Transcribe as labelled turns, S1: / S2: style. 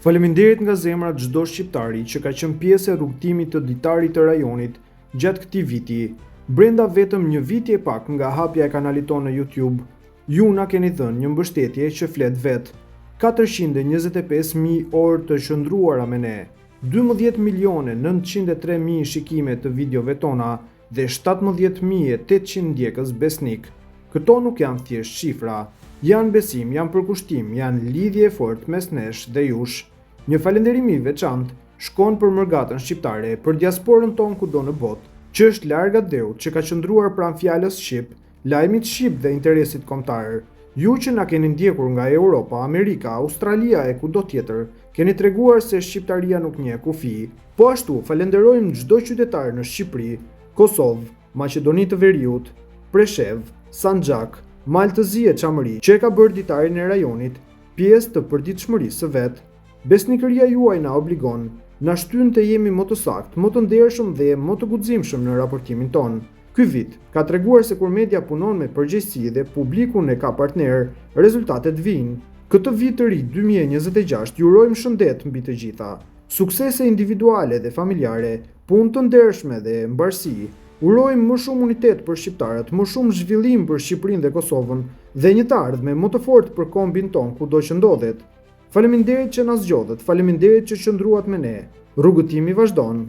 S1: Faleminderit nga zemra çdo shqiptari që ka qenë pjesë e rrugëtimit të ditarit të rajonit gjatë këtij viti. Brenda vetëm një viti e pak nga hapja e kanalit tonë në YouTube, ju na keni dhënë një mbështetje që flet vet. 425.000 orë të shndruara me ne, 12.903.000 shikime të videove tona dhe 17.800 ndjekës besnik. Këto nuk janë thjesht shifra, janë besim, janë përkushtim, janë lidhje fort mes nesh dhe jush. Një falënderim i veçantë shkon për mërgatën shqiptare, për diasporën tonë kudo në botë, që është larg adeut, që ka qëndruar pranë fjalës shqip, lajmit shqip dhe interesit kombëtar. Ju që na keni ndjekur nga Europa, Amerika, Australia e kudo tjetër, keni treguar se shqiptaria nuk njeh kufi. Po ashtu falenderojmë çdo qytetar në Shqipëri, Kosovë, Maqedoni të Veriut, Preshev, Sanxhak, Malë të Zi e Çamëri, që e ka bërë ditarin e rajonit pjesë të përditshmërisë së vet. Besnikëria juaj na obligon, na shtyn të jemi më të saktë, më të ndershëm dhe më të guximshëm në raportimin ton. Ky vit ka treguar se kur media punon me përgjegjësi dhe publikun e ka partner, rezultatet vijnë. Këtë vit të ri 2026 ju urojmë shëndet mbi të gjitha, suksese individuale dhe familjare, punë të ndershme dhe mbarësi. Urojmë më shumë unitet për shqiptarët, më shumë zhvillim për Shqipërinë dhe Kosovën dhe një të ardhme më të fortë për kombin ton kudo që ndodhet. Faleminderit që na zgjodhët, faleminderit që qëndruat me ne. Rrugëtimi vazhdon.